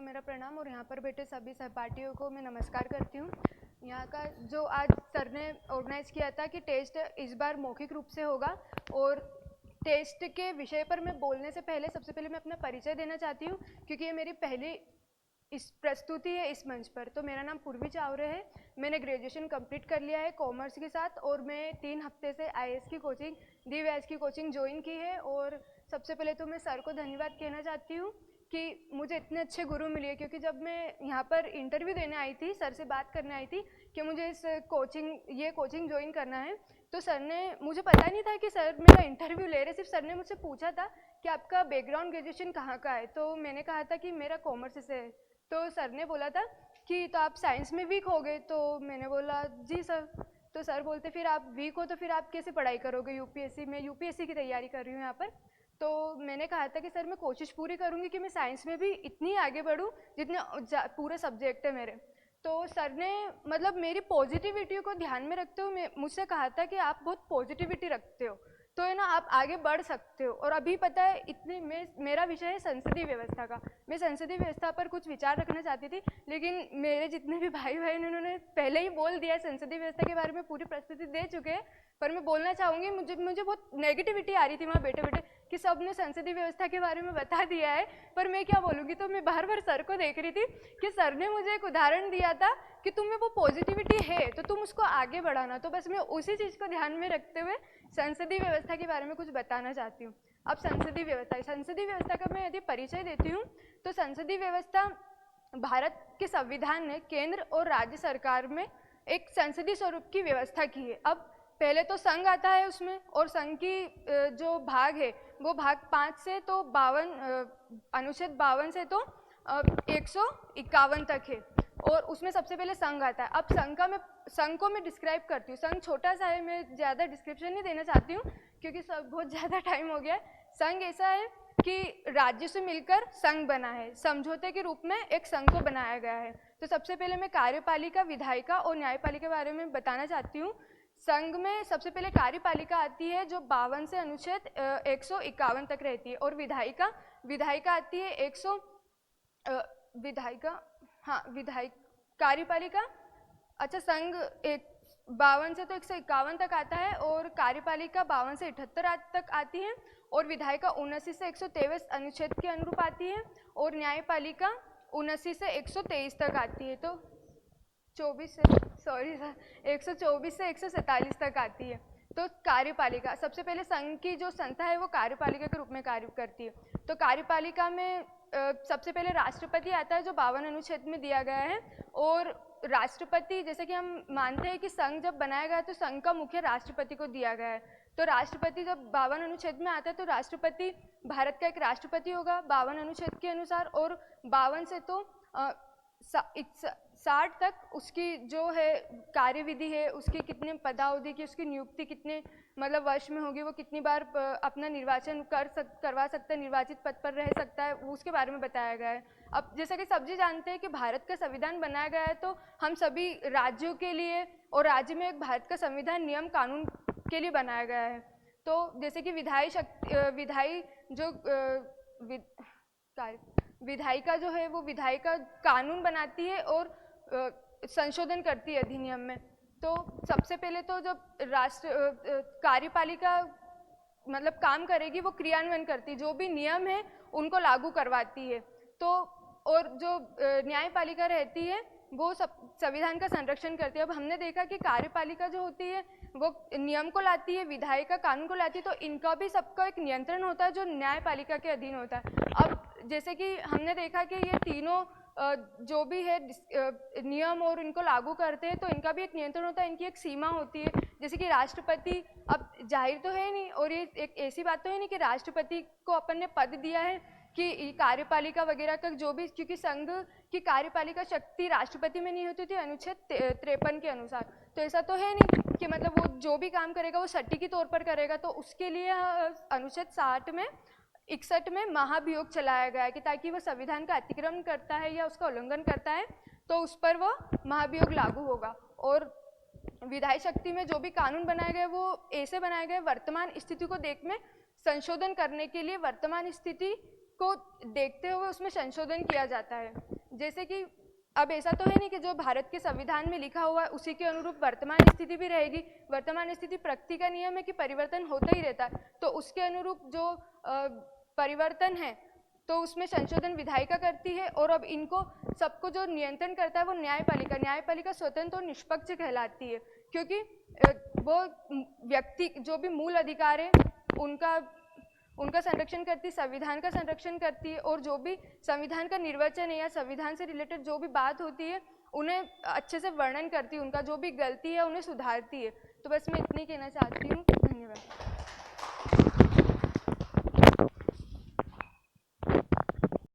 मेरा प्रणाम और यहाँ पर बैठे सभी सहपाठियों को मैं नमस्कार करती हूँ। यहाँ का जो आज सर ने ऑर्गेनाइज किया था कि टेस्ट इस बार मौखिक रूप से होगा और टेस्ट के विषय पर मैं बोलने से पहले सबसे पहले मैं अपना परिचय देना चाहती हूँ, क्योंकि ये मेरी पहली इस प्रस्तुति है इस मंच पर। तो मेरा नाम पूर्वी चावरे है, मैंने ग्रेजुएशन कंप्लीट कर लिया है कॉमर्स के साथ और मैं 3 हफ्ते से आईएएस की कोचिंग DVIS की कोचिंग ज्वाइन की है। और सबसे पहले तो मैं सर को धन्यवाद कहना चाहती हूँ कि मुझे इतने अच्छे गुरु मिले, क्योंकि जब मैं यहाँ पर इंटरव्यू देने आई थी, सर से बात करने आई थी कि मुझे इस कोचिंग ज्वाइन करना है, तो सर ने, मुझे पता नहीं था कि सर मेरा इंटरव्यू ले रहे। सिर्फ सर ने मुझसे पूछा था कि आपका बैकग्राउंड ग्रेजुएशन कहाँ का है, तो मैंने कहा था कि मेरा कॉमर्स से है। तो सर ने बोला था कि तो आप साइंस में वीक हो गए, तो मैंने बोला जी सर। तो सर बोलते फिर आप वीक हो तो फिर आप कैसे पढ़ाई करोगे यूपीएससी में, यूपीएससी की तैयारी कर रही हूँ यहाँ पर। तो मैंने कहा था कि सर मैं कोशिश पूरी करूँगी कि मैं साइंस में भी इतनी आगे बढ़ूँ जितने पूरे सब्जेक्ट है मेरे। तो सर ने मतलब मेरी पॉजिटिविटी को ध्यान में रखते हुए मुझसे कहा था कि आप बहुत पॉजिटिविटी रखते हो, तो है ना आप आगे बढ़ सकते हो। और अभी पता है मेरा विषय है संसदीय व्यवस्था का। मैं संसदीय व्यवस्था पर कुछ विचार रखना चाहती थी, लेकिन मेरे जितने भी भाई बहन उन्होंने पहले ही बोल दिया है, संसदीय व्यवस्था के बारे में पूरी प्रस्तुति दे चुके हैं। पर मैं बोलना चाहूँगी, मुझे बहुत नेगेटिविटी आ रही थी वहाँ बैठे बैठे कि सबने संसदीय व्यवस्था के बारे में बता दिया है, पर मैं क्या बोलूँगी। तो मैं बार बार सर को देख रही थी कि सर ने मुझे एक उदाहरण दिया था कि तुम में वो पॉजिटिविटी है तो तुम उसको आगे बढ़ाना। तो बस मैं उसी चीज़ को ध्यान में रखते हुए संसदीय व्यवस्था के बारे में कुछ बताना चाहती हूँ। अब संसदीय व्यवस्था का मैं यदि परिचय देती हूँ तो संसदीय व्यवस्था भारत के संविधान ने केंद्र और राज्य सरकार में एक संसदीय स्वरूप की व्यवस्था की है। अब पहले तो संघ आता है उसमें, और संघ की जो भाग है वो भाग 5 से तो 52 अनुच्छेद 52 से तो 151 तक है, और उसमें सबसे पहले संघ आता है। अब संघ को मैं डिस्क्राइब करती हूँ। संघ छोटा सा है, मैं ज़्यादा डिस्क्रिप्शन नहीं देना चाहती हूँ क्योंकि सब बहुत ज़्यादा टाइम हो गया है। संघ ऐसा है कि राज्य से मिलकर संघ बना है, समझौते के रूप में एक संघ को बनाया गया है। तो सबसे पहले मैं कार्यपालिका, विधायिका और न्यायपालिका के बारे में बताना चाहती हूँ। संघ में सबसे पहले कार्यपालिका आती है जो 52 से अनुच्छेद 151 तक रहती है, और विधायिका आती है कार्यपालिका, अच्छा संघ 52 से तो 151 तक आता है, और कार्यपालिका 52 से 78 तक आती है, और विधायिका 79 से 123 अनुच्छेद के अनुरूप आती है, और न्यायपालिका 79 से 123 तक आती है। तो 124 से 147 तक आती है। तो कार्यपालिका सबसे पहले संघ की जो संस्था है वो कार्यपालिका के रूप में कार्य करती है। तो कार्यपालिका में सबसे पहले राष्ट्रपति आता है जो 52 अनुच्छेद में दिया गया है, और राष्ट्रपति, जैसे कि हम मानते हैं कि संघ जब बनाया गया है तो संघ का मुख्य राष्ट्रपति को दिया गया है। तो राष्ट्रपति जब 52 अनुच्छेद में आता है तो राष्ट्रपति भारत का एक राष्ट्रपति होगा 52 अनुच्छेद के अनुसार, और 52 से तो 60 तक उसकी जो है कार्यविधि है, उसकी कितने पदावधि की उसकी नियुक्ति कितने मतलब वर्ष में होगी, वो कितनी बार अपना निर्वाचन करवा सकता है, निर्वाचित पद पर रह सकता है, उसके बारे में बताया गया है। अब जैसा कि सब जी जानते हैं कि भारत का संविधान बनाया गया है तो हम सभी राज्यों के लिए, और राज्य में एक भारत का संविधान नियम कानून के लिए बनाया गया है। तो जैसे कि विधायिका जो है वो विधायिका कानून बनाती है और संशोधन करती है अधिनियम में। तो सबसे पहले तो जब कार्यपालिका मतलब काम करेगी वो क्रियान्वयन करती है, जो भी नियम है उनको लागू करवाती है। तो और जो न्यायपालिका रहती है वो संविधान का संरक्षण करती है। अब हमने देखा कि कार्यपालिका जो होती है वो नियम को लाती है, विधायिका कानून को लाती है, तो इनका भी सबका एक नियंत्रण होता है जो न्यायपालिका के अधीन होता है। अब जैसे कि हमने देखा कि ये तीनों जो भी है नियम और इनको लागू करते हैं तो इनका भी एक नियंत्रण होता है, इनकी एक सीमा होती है। जैसे कि राष्ट्रपति, अब जाहिर तो है नहीं और ये एक ऐसी बात तो है नहीं कि राष्ट्रपति को अपन ने पद दिया है कि कार्यपालिका वगैरह का जो भी, क्योंकि संघ की कार्यपालिका शक्ति राष्ट्रपति में नहीं होती थी अनुच्छेद 53 के अनुसार। तो ऐसा तो है नहीं कि मतलब वो जो भी काम करेगा वो सट्टी तौर पर करेगा, तो उसके लिए अनुच्छेद 61 में महाभियोग चलाया गया है कि ताकि वो संविधान का अतिक्रमण करता है या उसका उल्लंघन करता है तो उस पर वो महाभियोग लागू होगा। और विधायी शक्ति में जो भी कानून बनाए गए वो ऐसे बनाए गए वर्तमान स्थिति को देख में संशोधन करने के लिए, वर्तमान स्थिति को देखते हुए उसमें संशोधन किया जाता है। जैसे कि अब ऐसा तो है नहीं कि जो भारत के संविधान में लिखा हुआ है उसी के अनुरूप वर्तमान स्थिति भी रहेगी। वर्तमान स्थिति प्रकृति का नियम है कि परिवर्तन होता ही रहता है, तो उसके अनुरूप जो परिवर्तन है तो उसमें संशोधन विधायिका करती है। और अब इनको सबको जो नियंत्रण करता है वो न्यायपालिका। न्यायपालिका स्वतंत्र और निष्पक्ष कहलाती है, क्योंकि वो व्यक्ति जो भी मूल अधिकार है उनका संरक्षण करती है, संविधान का संरक्षण करती है, और जो भी संविधान का निर्वचन है या संविधान से रिलेटेड जो भी बात होती है उन्हें अच्छे से वर्णन करती है, उनका जो भी गलती है उन्हें सुधारती है। तो बस मैं इतनी कहना चाहती हूँ। धन्यवाद।